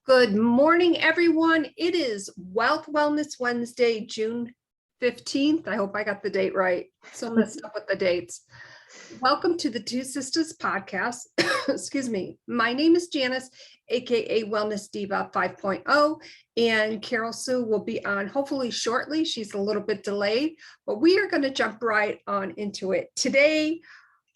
Good morning, everyone. It is Wealth Wellness Wednesday, June 15th. I hope I got the date right. So messed up with the dates. Welcome to the Two Sisters podcast. Excuse me. My name is Janis, aka Wellness Diva 5.0, and Carol Sue will be on hopefully shortly. She's a little bit delayed, but we are going to jump right on into it. Today,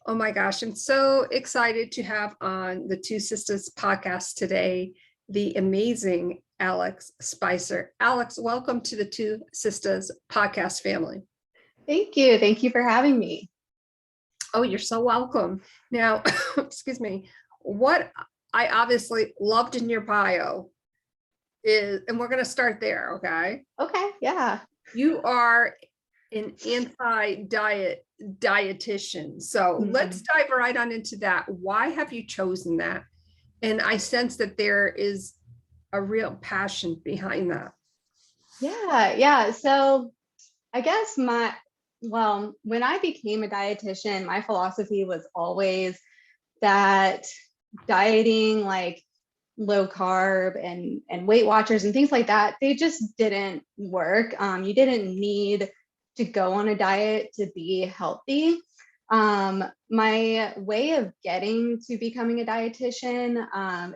oh my gosh, I'm so excited to have on the Two Sisters podcast today the amazing Alex Spicer. Alex, welcome to the Two Sisters podcast family. Thank you. Thank you for having me. Oh, you're so welcome. Now, excuse me, what I obviously loved in your bio is, and we're going to start there, okay? Okay, yeah. You are an anti-diet dietitian. So let's dive right on into that. Why have you chosen that? And I sense that there is a real passion behind that. Yeah. So I guess when I became a dietitian, my philosophy was always that dieting, like low carb and Weight Watchers and things like that, they just didn't work. You didn't need to go on a diet to be healthy. My way of getting to becoming a dietitian,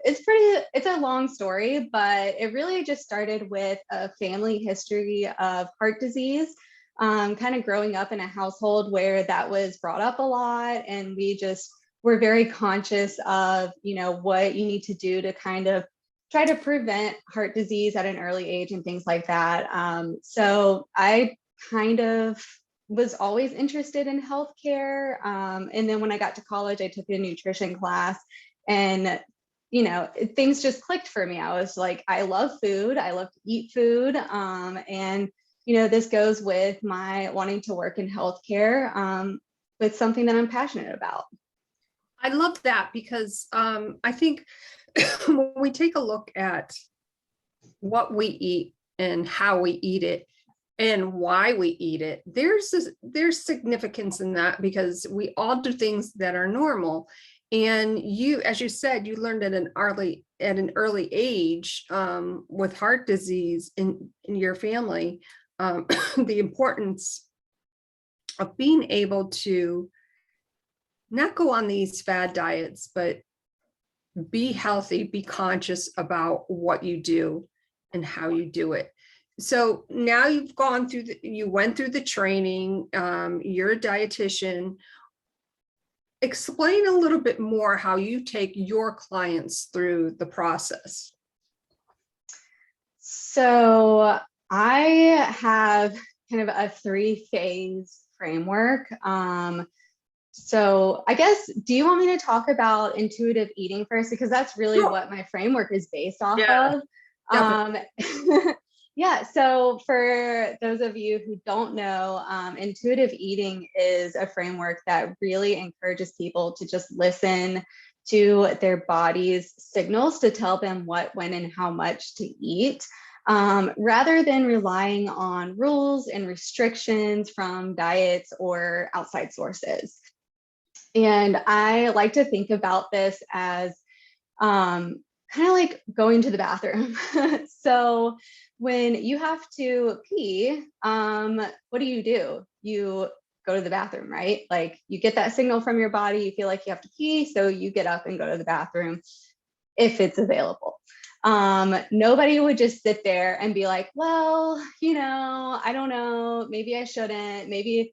it's a long story, but it really just started with a family history of heart disease, kind of growing up in a household where that was brought up a lot. And we just were very conscious of, what you need to do to kind of try to prevent heart disease at an early age and things like that. So I kind of was always interested in healthcare. And then when I got to college, I took a nutrition class and, things just clicked for me. I was like, I love food. I love to eat food. And, this goes with my wanting to work in healthcare with something that I'm passionate about. I love that because I think when we take a look at what we eat and how we eat it, and why we eat it, there's significance in that because we all do things that are normal. And you, as you said, you learned at an early age with heart disease in your family, the importance of being able to not go on these fad diets, but be healthy, be conscious about what you do and how you do it. So now you've gone through you went through the training, you're a dietitian. Explain a little bit more how you take your clients through the process. So I have kind of a 3-phase framework. So I guess, do you want me to talk about intuitive eating first? Because that's really what my framework is based off of. Yeah, so for those of you who don't know, intuitive eating is a framework that really encourages people to just listen to their body's signals to tell them what, when, and how much to eat, rather than relying on rules and restrictions from diets or outside sources. And I like to think about this as kind of like going to the bathroom. So when you have to pee, what do? You go to the bathroom, right? Like you get that signal from your body, you feel like you have to pee, so you get up and go to the bathroom if it's available. Nobody would just sit there and be like, well, I don't know, maybe I shouldn't, maybe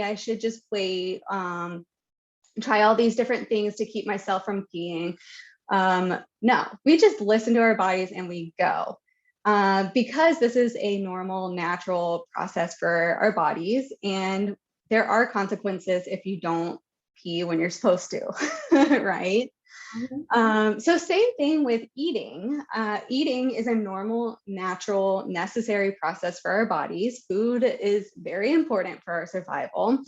I should just wait, try all these different things to keep myself from peeing. No, we just listen to our bodies and we go. Because this is a normal, natural process for our bodies, and there are consequences if you don't pee when you're supposed to, right? So same thing with eating. Eating is a normal, natural, necessary process for our bodies. Food is very important for our survival.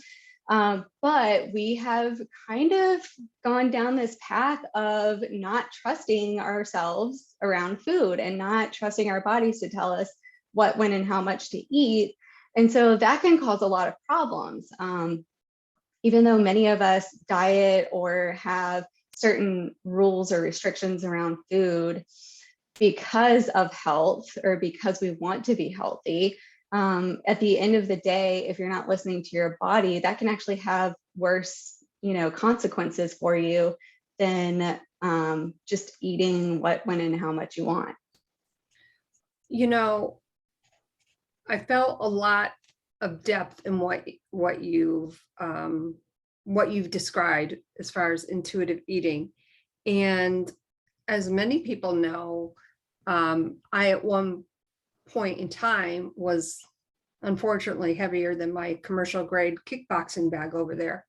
But we have kind of gone down this path of not trusting ourselves around food and not trusting our bodies to tell us what, when, and how much to eat. And so that can cause a lot of problems. Even though many of us diet or have certain rules or restrictions around food, because of health or because we want to be healthy, at the end of the day, if you're not listening to your body, that can actually have worse, consequences for you than just eating what, when, and how much you want. I felt a lot of depth in what you've described as far as intuitive eating. And as many people know, I at one point in time was unfortunately heavier than my commercial grade kickboxing bag over there,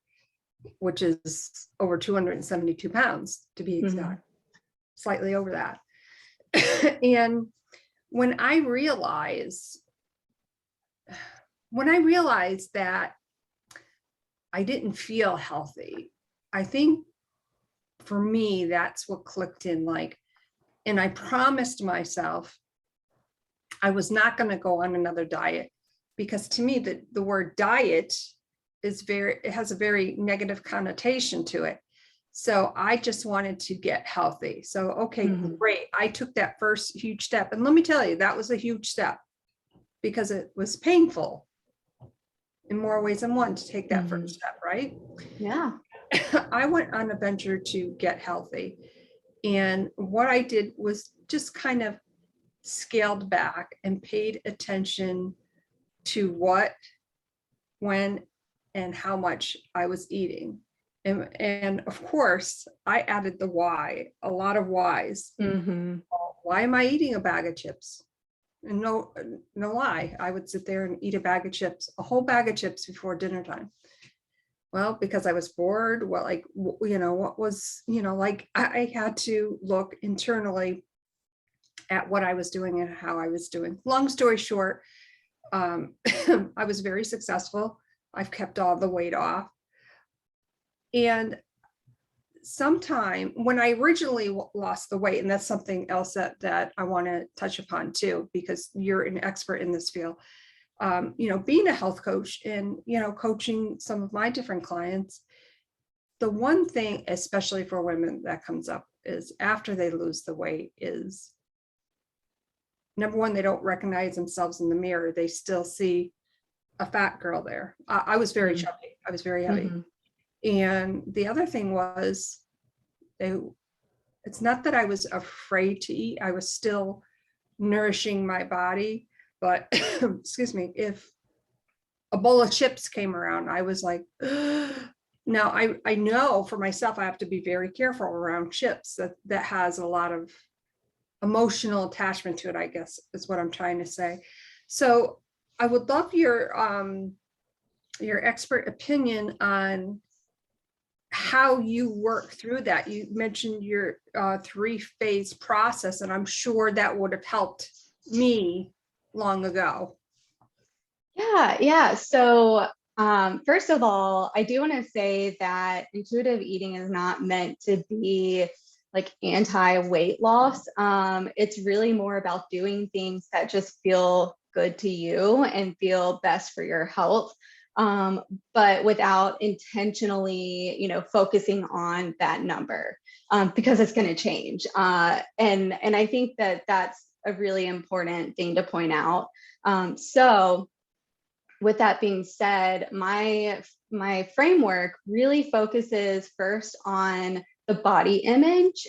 which is over 272 pounds to be exact, slightly over that. And when I realized that I didn't feel healthy, I think for me, that's what clicked in, and I promised myself I was not going to go on another diet, because to me, the word diet it has a very negative connotation to it. So I just wanted to get healthy. So, okay, great. I took that first huge step. And let me tell you, that was a huge step because it was painful in more ways than one to take that first step, right? Yeah. I went on a venture to get healthy. And what I did was just kind of scaled back and paid attention to what, when, and how much I was eating. And of course, I added the why, a lot of whys. Why am I eating a bag of chips? And no lie, I would sit there and eat a whole bag of chips before dinner time. Well, because I was bored. Well, what was, I had to look internally at what I was doing and how I was doing. Long story short, I was very successful. I've kept all the weight off. And sometime when I originally lost the weight, and that's something else that I want to touch upon too, because you're an expert in this field, being a health coach and, coaching some of my different clients, the one thing, especially for women, that comes up is after they lose the weight is, number one, they don't recognize themselves in the mirror. They still see a fat girl there. I was very chubby. I was very heavy. And the other thing was, it's not that I was afraid to eat. I was still nourishing my body, but excuse me, if a bowl of chips came around, I was like, now I know for myself, I have to be very careful around chips. That has a lot of emotional attachment to it, I guess is what I'm trying to say. So I would love your expert opinion on how you work through that. You mentioned your 3-phase process, and I'm sure that would have helped me long ago. Yeah. So first of all, I do want to say that intuitive eating is not meant to be like anti-weight loss. It's really more about doing things that just feel good to you and feel best for your health. But without intentionally, focusing on that number, because it's going to change. And I think that that's a really important thing to point out. So with that being said, my framework really focuses first on the body image.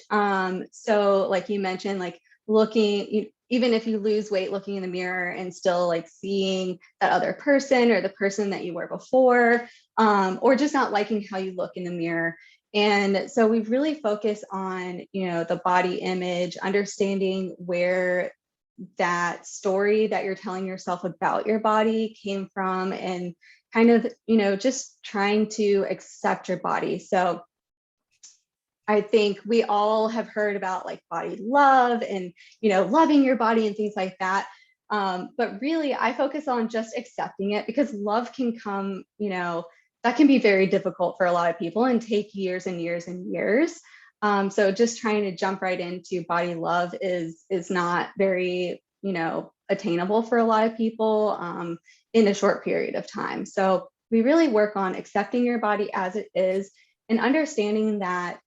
So like you mentioned, like looking, even if you lose weight, looking in the mirror and still like seeing that other person or the person that you were before, or just not liking how you look in the mirror. And so we really focus on, the body image, understanding where that story that you're telling yourself about your body came from, and kind of, just trying to accept your body. So I think we all have heard about like body love and, loving your body and things like that. But really, I focus on just accepting it, because love can come, that can be very difficult for a lot of people and take years and years and years. So just trying to jump right into body love is not very, attainable for a lot of people in a short period of time. So we really work on accepting your body as it is and understanding that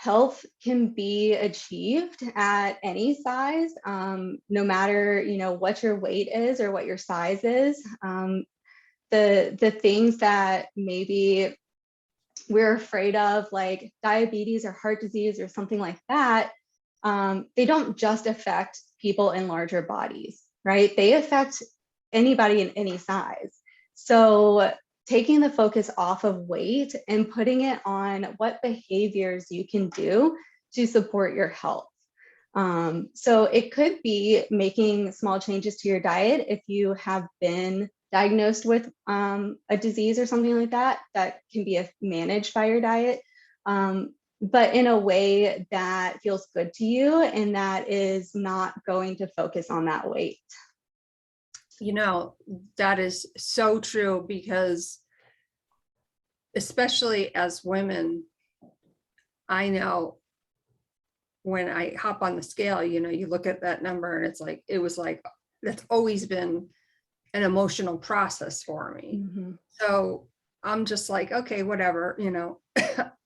health can be achieved at any size, no matter, what your weight is or what your size is. The things that maybe we're afraid of, like diabetes or heart disease or something like that, they don't just affect people in larger bodies, right? They affect anybody in any size. So taking the focus off of weight and putting it on what behaviors you can do to support your health. So it could be making small changes to your diet if you have been diagnosed with a disease or something like that, that can be managed by your diet, but in a way that feels good to you and that is not going to focus on that weight. That is so true, because especially as women, I know when I hop on the scale, you look at that number and it was like, that's always been an emotional process for me. Mm-hmm. So I'm just like, okay, whatever,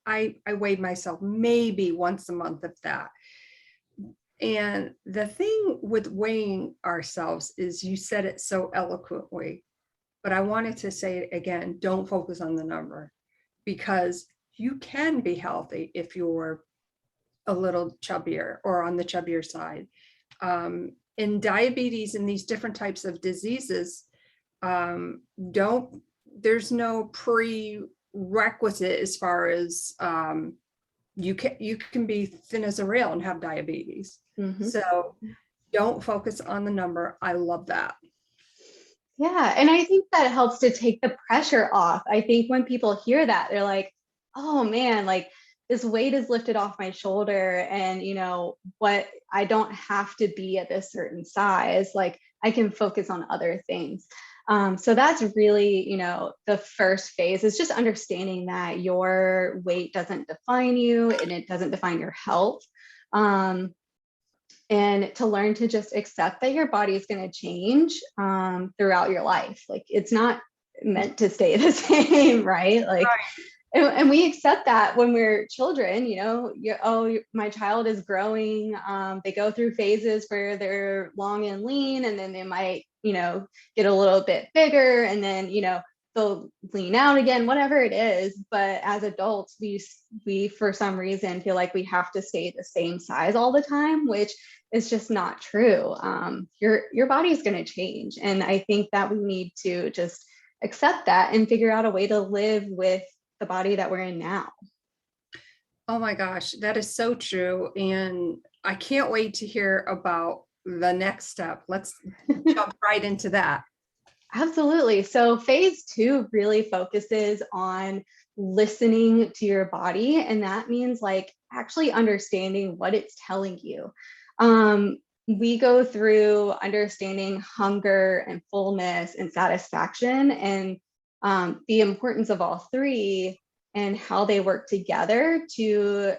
I weighed myself maybe once a month, if that. And the thing with weighing ourselves is, you said it so eloquently, but I wanted to say it again, don't focus on the number, because you can be healthy if you're a little chubbier or on the chubbier side. In diabetes and these different types of diseases, there's no prerequisite as far as you can be thin as a rail and have diabetes. Mm-hmm. So don't focus on the number. I love that. Yeah. And I think that helps to take the pressure off. I think when people hear that, they're like, oh man, like this weight is lifted off my shoulder, and what, I don't have to be at this certain size. Like I can focus on other things. So that's really, the first phase is just understanding that your weight doesn't define you and it doesn't define your health. And to learn to just accept that your body is going to change throughout your life. Like it's not meant to stay the same, right? Like, Right. And we accept that when we're children, my child is growing. They go through phases where they're long and lean, and then they might, get a little bit bigger, and then, they'll lean out again, whatever it is. But as adults, we for some reason feel like we have to stay the same size all the time, which is just not true. Your body is going to change. And I think that we need to just accept that and figure out a way to live with the body that we're in now. Oh my gosh, that is so true. And I can't wait to hear about the next step. Let's jump right into that. Absolutely. So phase 2 really focuses on listening to your body. And that means like actually understanding what it's telling you. We go through understanding hunger and fullness and satisfaction, and the importance of all three and how they work together to,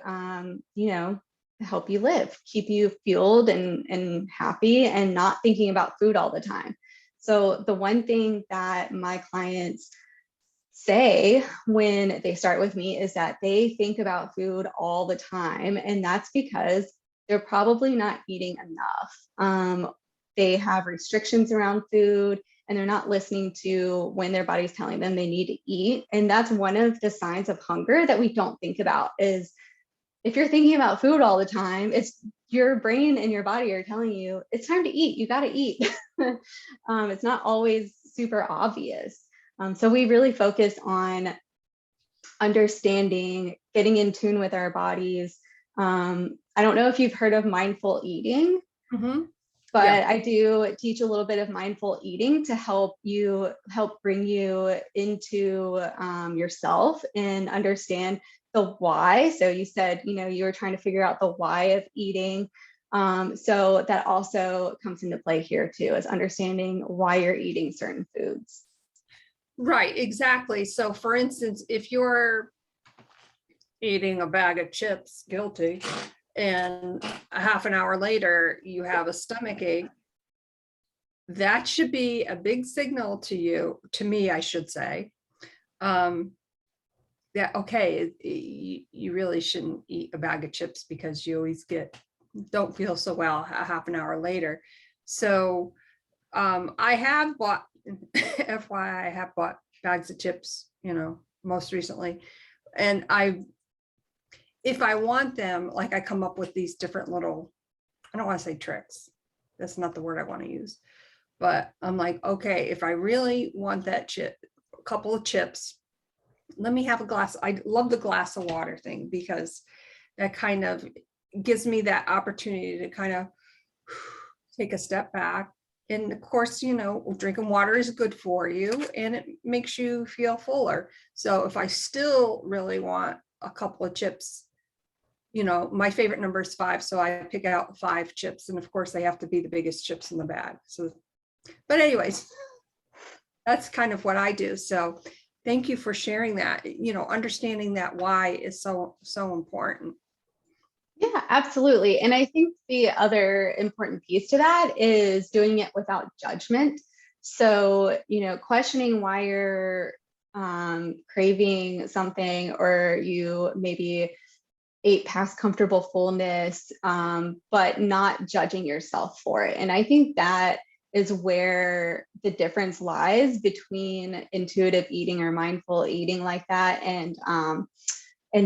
help you live, keep you fueled and happy, and not thinking about food all the time. So the one thing that my clients say when they start with me is that they think about food all the time. And that's because they're probably not eating enough. They have restrictions around food, and they're not listening to when their body's telling them they need to eat. And that's one of the signs of hunger that we don't think about, is if you're thinking about food all the time, it's your brain and your body are telling you it's time to eat. You got to eat. It's not always super obvious. So we really focus on understanding, getting in tune with our bodies. I don't know if you've heard of mindful eating, Mm-hmm. but Yeah. I do teach a little bit of mindful eating to help bring you into yourself and understand the why. So you said, you were trying to figure out the why of eating. So that also comes into play here too, is understanding why you're eating certain foods. Right, exactly. So for instance, if you're eating a bag of chips, guilty, and a half an hour later you have a stomach ache, that should be a big signal to you, to me, I should say, that yeah, okay, you really shouldn't eat a bag of chips because you always don't feel so well a half an hour later. So I have bought, FYI, I have bought bags of chips, most recently. And if I want them, like I come up with these different little, I don't want to say tricks. That's not the word I want to use. But I'm like, okay, if I really want that a couple of chips, let me have a glass. I love the glass of water thing because that kind of gives me that opportunity to kind of take a step back. And of course, drinking water is good for you and it makes you feel fuller. So if I still really want a couple of chips, my favorite number is 5. So I pick out 5 chips. And of course, they have to be the biggest chips in the bag. So, but anyways, that's kind of what I do. So thank you for sharing that. Understanding that why is so important. Yeah, absolutely. And I think the other important piece to that is doing it without judgment. So, questioning why you're craving something, or you maybe ate past comfortable fullness, but not judging yourself for it. And I think that is where the difference lies between intuitive eating or mindful eating like that and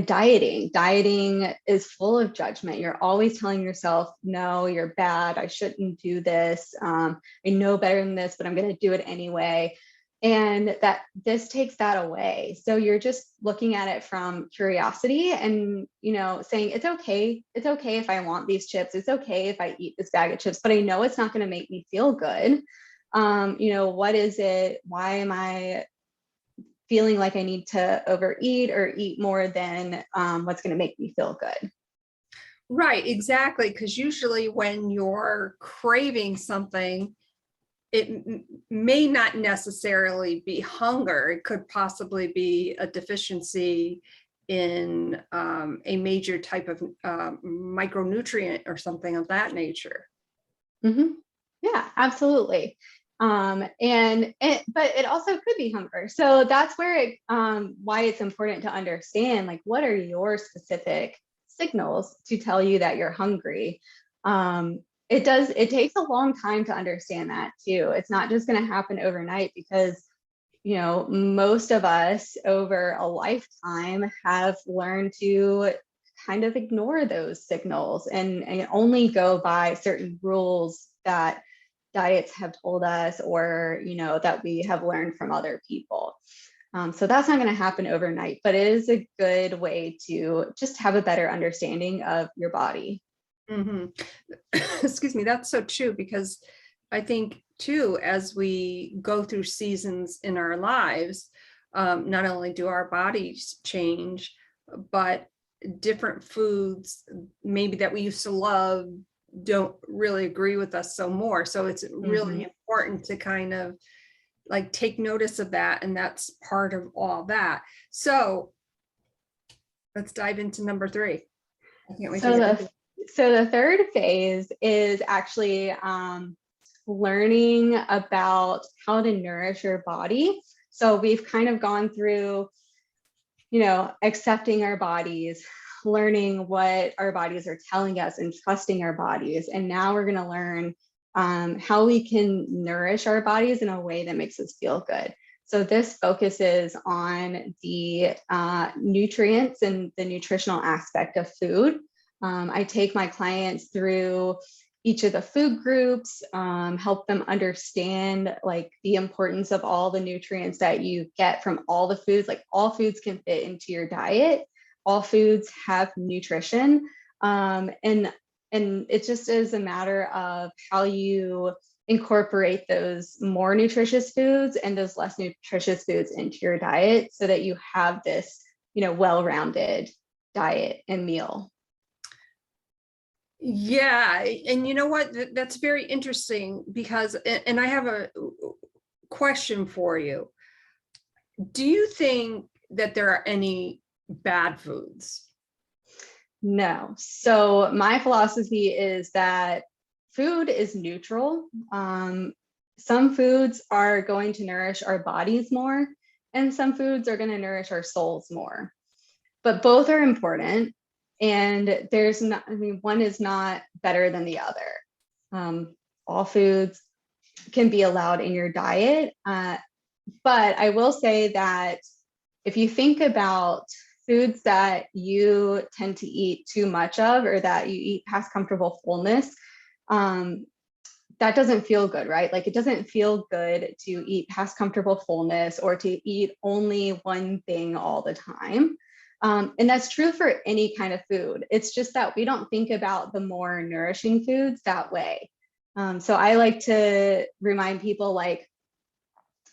dieting. Dieting is full of judgment. You're always telling yourself, no, you're bad. I shouldn't do this. I know better than this, but I'm going to do it anyway. And that this takes that away. So you're just looking at it from curiosity and, saying, it's okay. It's okay if I want these chips. It's okay if I eat this bag of chips, but I know it's not going to make me feel good. What is it? Why am I feeling like I need to overeat or eat more than what's going to make me feel good? Right, exactly. Because usually when you're craving something, it may not necessarily be hunger. It could possibly be a deficiency in a major type of micronutrient or something of that nature. Mm-hmm. Yeah, absolutely. But it also could be hunger. So that's where why it's important to understand, like, what are your specific signals to tell you that you're hungry? It takes a long time to understand that too. It's not just going to happen overnight because, most of us over a lifetime have learned to kind of ignore those signals and only go by certain rules that diets have told us, or that we have learned from other people. So that's not going to happen overnight, but it is a good way to just have a better understanding of your body. Mm-hmm. Excuse me, that's so true, because I think too, as we go through seasons in our lives, not only do our bodies change, but different foods maybe that we used to love don't really agree with us so more. So it's really important to kind of like take notice of that. And that's part of all that. So let's dive into number 3. I can't wait to get into it. So the third phase is actually learning about how to nourish your body. So we've kind of gone through, accepting our bodies, learning what our bodies are telling us and trusting our bodies. And now we're going to learn how we can nourish our bodies in a way that makes us feel good. So this focuses on the nutrients and the nutritional aspect of food. I take my clients through each of the food groups, help them understand like the importance of all the nutrients that you get from all the foods. Like, all foods can fit into your diet. All foods have nutrition. And it just is a matter of how you incorporate those more nutritious foods and those less nutritious foods into your diet so that you have this, well-rounded diet and meal. Yeah. And you know what? That's very interesting because, and I have a question for you. Do you think that there are any bad foods? No. So my philosophy is that food is neutral. Some foods are going to nourish our bodies more, and some foods are going to nourish our souls more. but both are important. And there's not, I mean, one is not better than the other. All foods can be allowed in your diet. But I will say that if you think about foods that you tend to eat too much of, or that you eat past comfortable fullness, that doesn't feel good, right? Like, it doesn't feel good to eat past comfortable fullness or to eat only one thing all the time. And that's true for any kind of food. It's just that we don't think about the more nourishing foods that way. So I like to remind people, like,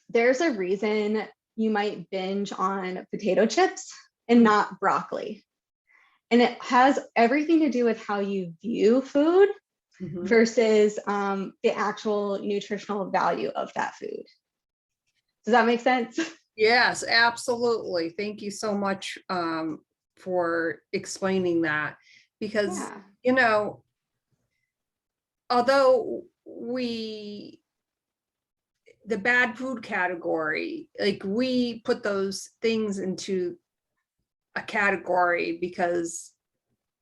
there's a reason you might binge on potato chips and not broccoli. And it has everything to do with how you view food versus the actual nutritional value of that food. Does that make sense? Yes, absolutely. Thank you so much for explaining that, because, Yeah. you know, although the bad food category, like, we put those things into a category because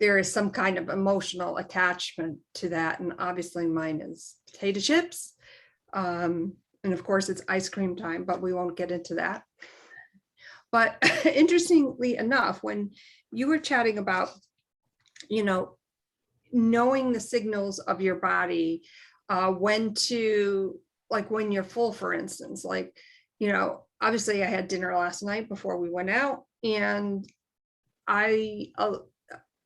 there is some kind of emotional attachment to that. And obviously mine is potato chips. And of course it's ice cream time, but we won't get into that. But interestingly enough, when you were chatting about, you know, knowing the signals of your body, when to, like, when you're full, for instance, like, you know, obviously I had dinner last night before we went out, and I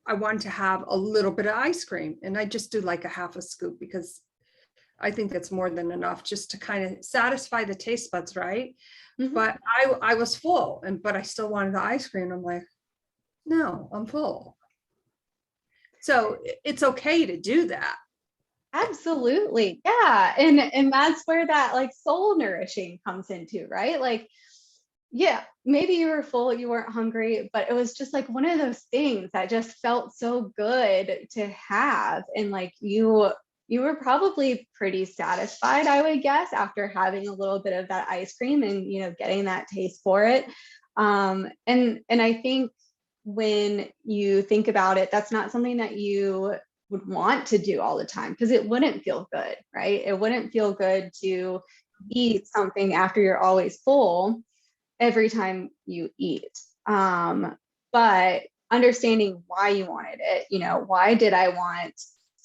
wanted to have a little bit of ice cream, and I just do like a half a scoop, because I think that's more than enough just to kind of satisfy the taste buds, right? But I was full, but I still wanted the ice cream. I'm like, no, I'm full. So it's okay to do that. Absolutely. Yeah. And that's where that, like, soul nourishing comes into, right? Like, yeah, maybe you were full, you weren't hungry, but it was just like one of those things that just felt so good to have. And like, you were probably pretty satisfied, I would guess, after having a little bit of that ice cream and, you know, getting that taste for it. And I think when you think about it, that's not something that you would want to do all the time, because it wouldn't feel good, right? It wouldn't feel good to eat something after you're always full every time you eat. But understanding why you wanted it, you know, why did I want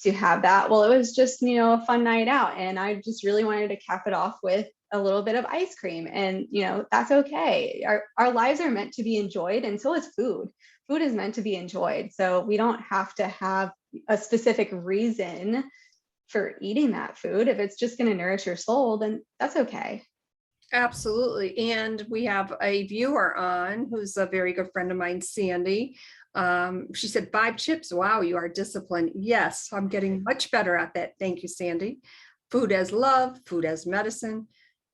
to have that? Well, it was just, you know, a fun night out, and I just really wanted to cap it off with a little bit of ice cream. And, you know, that's okay. Our lives are meant to be enjoyed, and so is food. Food is meant to be enjoyed. So we don't have to have a specific reason for eating that food. If it's just going to nourish your soul, then that's okay. Absolutely. And we have a viewer on who's a very good friend of mine, Sandy. She said 5 chips. Wow, you are disciplined. Yes, I'm getting much better at that. Thank you, Sandy. Food as love, food as medicine.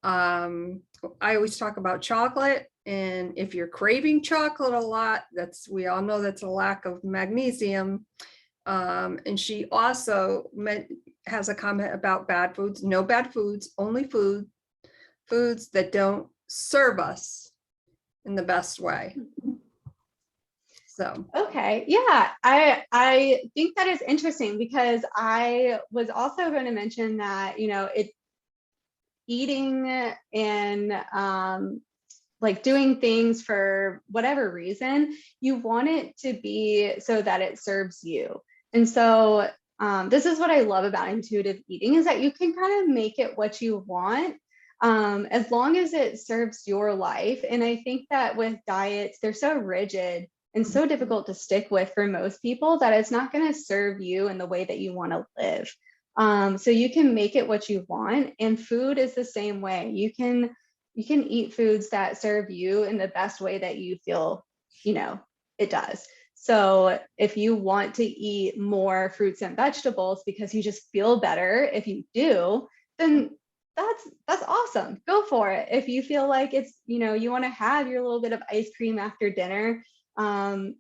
I always talk about chocolate. And if you're craving chocolate a lot, we all know that's a lack of magnesium. And she also has a comment about bad foods. No bad foods, only foods that don't serve us in the best way. So Okay, yeah, I think that is interesting, because I was also going to mention that, you know, eating and like doing things for whatever reason, you want it to be so that it serves you. And so this is what I love about intuitive eating, is that you can kind of make it what you want, as long as it serves your life. And I think that with diets, they're so rigid and so difficult to stick with for most people, that it's not going to serve you in the way that you want to live. So you can make it what you want, and food is the same way. You can eat foods that serve you in the best way that you feel, you know, it does. So if you want to eat more fruits and vegetables because you just feel better if you do, then that's awesome. Go for it. If you feel like it's, you know, you want to have your little bit of ice cream after dinner, even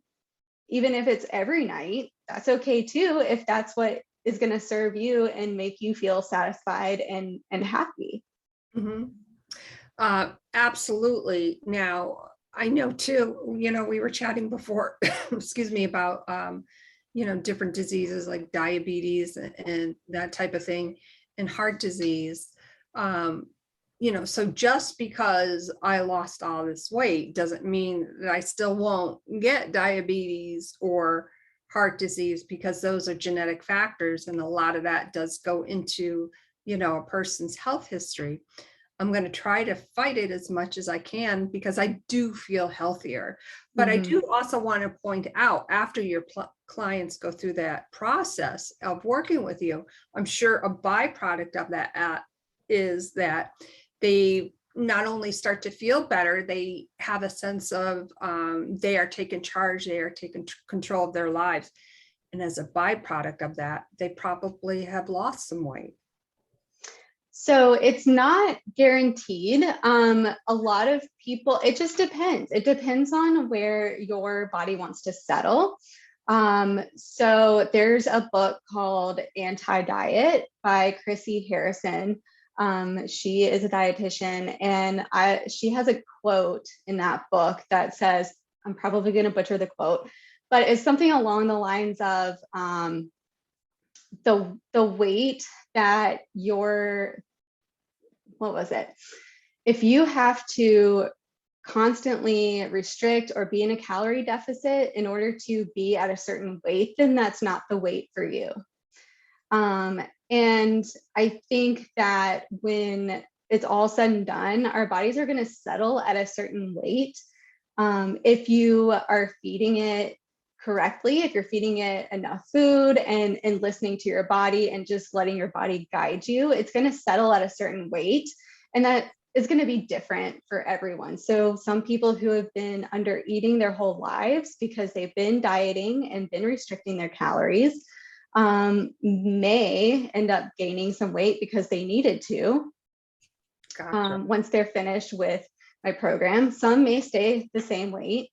if it's every night, that's okay too, if that's what is going to serve you and make you feel satisfied and happy. absolutely. Now, I know too, we were chatting before, excuse me, about, different diseases like diabetes and that type of thing, and heart disease. Um, so just because I lost all this weight doesn't mean that I still won't get diabetes or heart disease, because those are genetic factors. And a lot of that does go into, a person's health history. I'm going to try to fight it as much as I can, because I do feel healthier. But I do also want to point out, after your clients go through that process of working with you, I'm sure a byproduct of that is that they not only start to feel better, they have a sense of they are taking charge, they are taking control of their lives. And as a byproduct of that, they probably have lost some weight. So it's not guaranteed. A lot of people, it just depends. It depends on where your body wants to settle. So there's a book called Anti-Diet by Chrissy Harrison. She is a dietitian, and she has a quote in that book that says, I'm probably going to butcher the quote, but it's something along the lines of the weight that what was it? If you have to constantly restrict or be in a calorie deficit in order to be at a certain weight, then that's not the weight for you. And I think that when it's all said and done, our bodies are going to settle at a certain weight. If you are feeding it correctly, if you're feeding it enough food and listening to your body and just letting your body guide you, it's going to settle at a certain weight. And that is going to be different for everyone. So some people who have been under eating their whole lives because they've been dieting and been restricting their calories may end up gaining some weight because they needed to. Gotcha. Once they're finished with my program. Some may stay the same weight,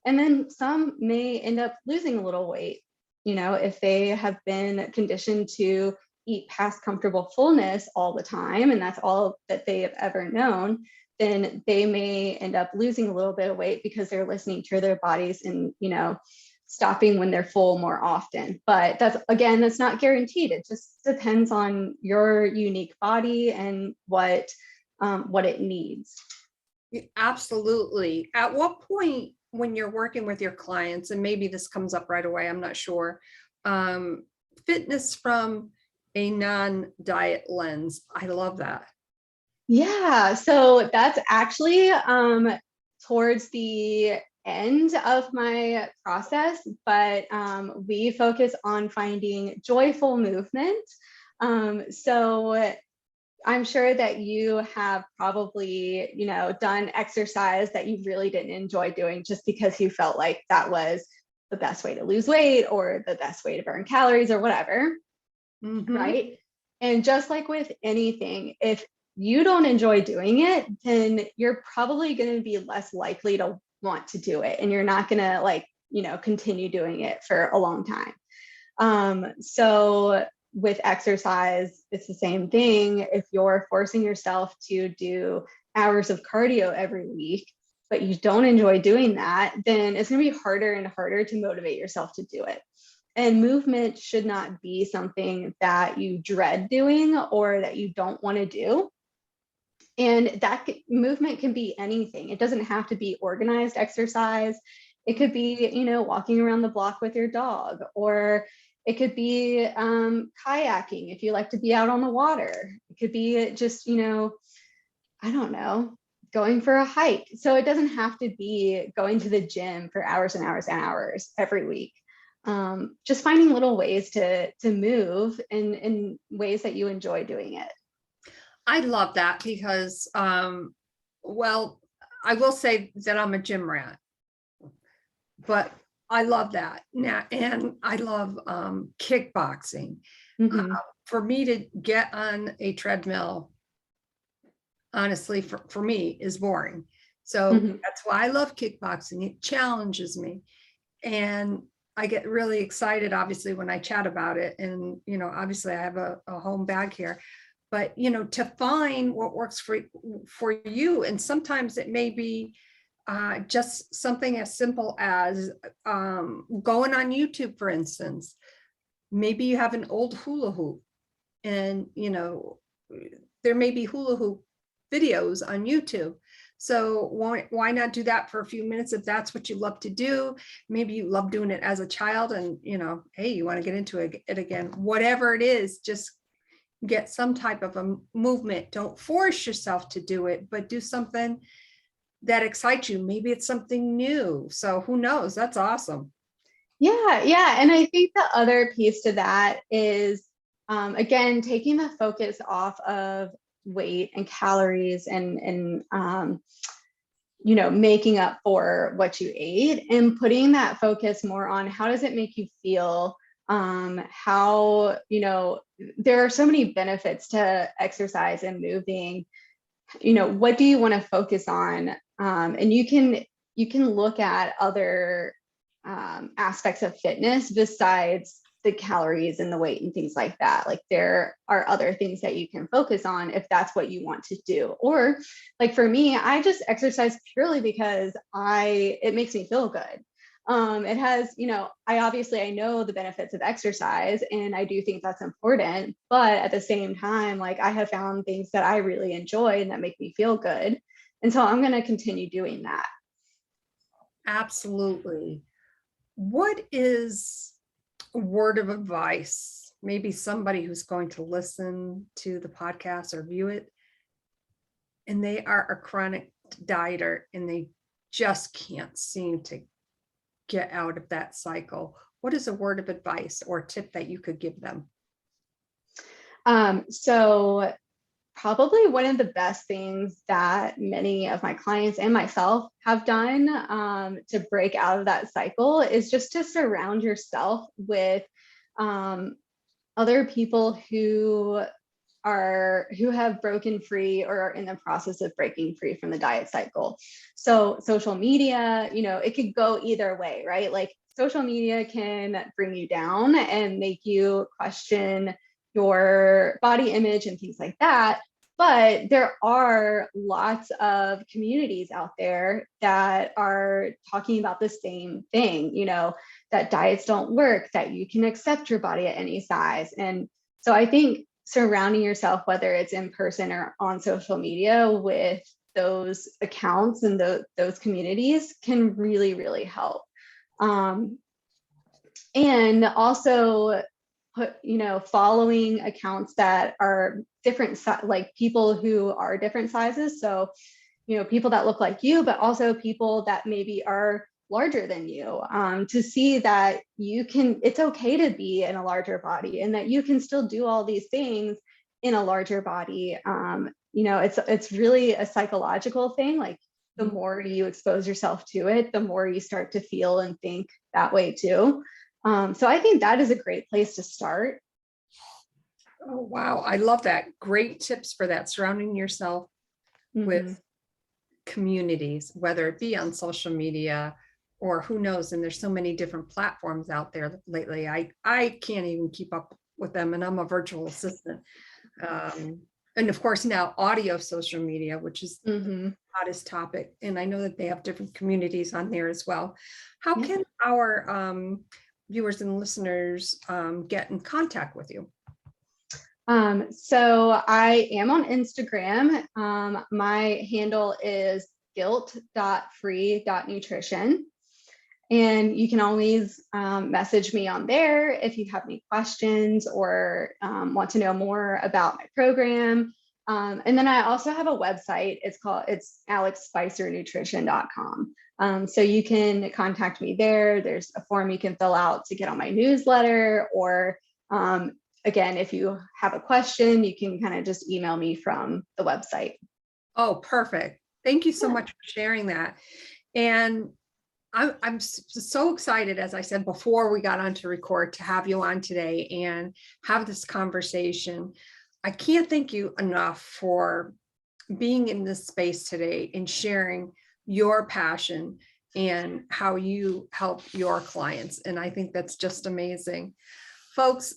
and then some may end up losing a little weight. If they have been conditioned to eat past comfortable fullness all the time, and that's all that they have ever known, then they may end up losing a little bit of weight because they're listening to their bodies and, stopping when they're full more often. But that's not guaranteed. It just depends on your unique body and what it needs. Absolutely. At what point, when you're working with your clients, and maybe this comes up right away, I'm not sure, fitness from a non-diet lens. I love that. Yeah, so that's actually towards the end of my process, but we focus on finding joyful movement. So I'm sure that you have probably, done exercise that you really didn't enjoy doing just because you felt like that was the best way to lose weight or the best way to burn calories or whatever. Right? And just like with anything, if you don't enjoy doing it, then you're probably going to be less likely to want to do it. And you're not going to continue doing it for a long time. So with exercise, it's the same thing. If you're forcing yourself to do hours of cardio every week, but you don't enjoy doing that, then it's going to be harder and harder to motivate yourself to do it. And movement should not be something that you dread doing or that you don't want to do. And that movement can be anything. It doesn't have to be organized exercise. It could be, walking around the block with your dog, or it could be kayaking if you like to be out on the water. It could be just, I don't know, going for a hike. So it doesn't have to be going to the gym for hours and hours and hours every week. Just finding little ways to move in ways that you enjoy doing it. I love that because, well, I will say that I'm a gym rat, but I love that now, and I love kickboxing. For me to get on a treadmill, honestly, for me, is boring. So that's why I love kickboxing. It challenges me, and I get really excited, obviously, when I chat about it. And, obviously I have a home bag here, but, to find what works for you. And sometimes it may be just something as simple as going on YouTube, for instance. Maybe you have an old hula hoop, and there may be hula hoop videos on YouTube. So why not do that for a few minutes if that's what you love to do? Maybe you love doing it as a child, and hey, you want to get into it again. Whatever it is, just get some type of a movement. Don't force yourself to do it, but do something that excites you. Maybe it's something new. So who knows? That's awesome. Yeah. And I think the other piece to that is, again, taking the focus off of weight and calories and making up for what you ate, and putting that focus more on how does it make you feel? How, there are so many benefits to exercise and moving. What do you want to focus on? And you can look at other aspects of fitness besides the calories and the weight and things like that. Like, there are other things that you can focus on if that's what you want to do. Or like for me, I just exercise purely because it makes me feel good. It has, I know the benefits of exercise, and I do think that's important, but at the same time, like, I have found things that I really enjoy and that make me feel good. And so I'm going to continue doing that. Absolutely. What is a word of advice? Maybe somebody who's going to listen to the podcast or view it, and they are a chronic dieter and they just can't seem to get out of that cycle. What is a word of advice or tip that you could give them? So probably one of the best things that many of my clients and myself have done to break out of that cycle is just to surround yourself with other people who have broken free or are in the process of breaking free from the diet cycle. So social media, it could go either way, right? Like, social media can bring you down and make you question your body image and things like that. But there are lots of communities out there that are talking about the same thing, that diets don't work, that you can accept your body at any size. And so I think surrounding yourself, whether it's in person or on social media, with those accounts and those communities can really, really help. And also following accounts that are different, like people who are different sizes. So, people that look like you, but also people that maybe are larger than you, to see that it's okay to be in a larger body and that you can still do all these things in a larger body. It's really a psychological thing. Like, the more you expose yourself to it, the more you start to feel and think that way too. So I think that is a great place to start. Oh, wow. I love that. Great tips for that. Surrounding yourself with communities, whether it be on social media or who knows. And there's so many different platforms out there lately. I can't even keep up with them, and I'm a virtual assistant. And of course now audio social media, which is the hottest topic. And I know that they have different communities on there as well. How can our viewers and listeners get in contact with you? So I am on Instagram. My handle is guilt.free.nutrition. And you can always message me on there if you have any questions or want to know more about my program. And then I also have a website. It's alexspicernutrition.com. So you can contact me there. There's a form you can fill out to get on my newsletter, or again, if you have a question, you can kind of just email me from the website. Oh, perfect. Thank you so much for sharing that. And I'm so excited, as I said before we got on to record, to have you on today and have this conversation. I can't thank you enough for being in this space today and sharing your passion and how you help your clients. And I think that's just amazing. Folks,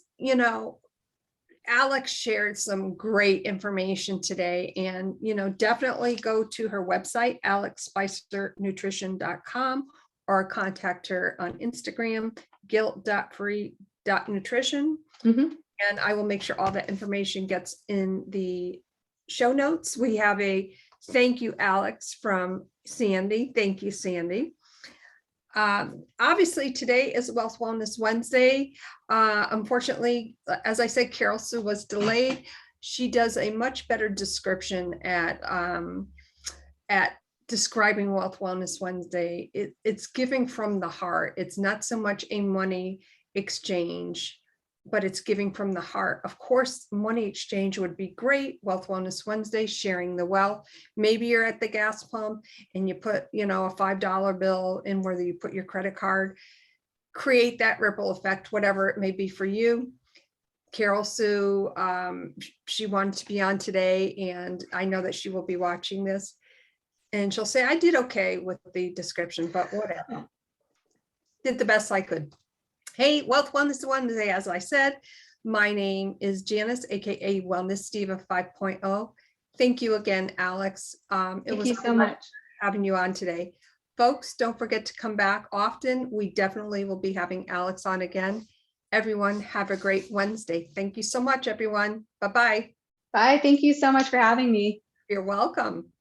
Alex shared some great information today, and, definitely go to her website, alexspicernutrition.com, or contact her on Instagram, guilt.free.nutrition. Mhm. And I will make sure all that information gets in the show notes. We have a thank you, Alex, from Sandy. Thank you, Sandy. Obviously, today is Wealth Wellness Wednesday. Unfortunately, as I said, Carol Sue was delayed. She does a much better description at describing Wealth Wellness Wednesday. It's giving from the heart. It's not so much a money exchange, but it's giving from the heart. Of course, money exchange would be great. Wealth Wellness Wednesday, sharing the wealth. Maybe you're at the gas pump and you put, a $5 bill in, whether you put your credit card, create that ripple effect, whatever it may be for you. Carol Sue, she wanted to be on today, and I know that she will be watching this, and she'll say, I did okay with the description, but whatever. Did the best I could. Hey, Wealth Wellness Wednesday, as I said, my name is Janis, aka Wellness Diva 5.0. Thank you again, Alex. Thank you so much having you on today. Folks, don't forget to come back often. We definitely will be having Alex on again. Everyone, have a great Wednesday. Thank you so much, everyone. Bye-bye. Bye. Thank you so much for having me. You're welcome.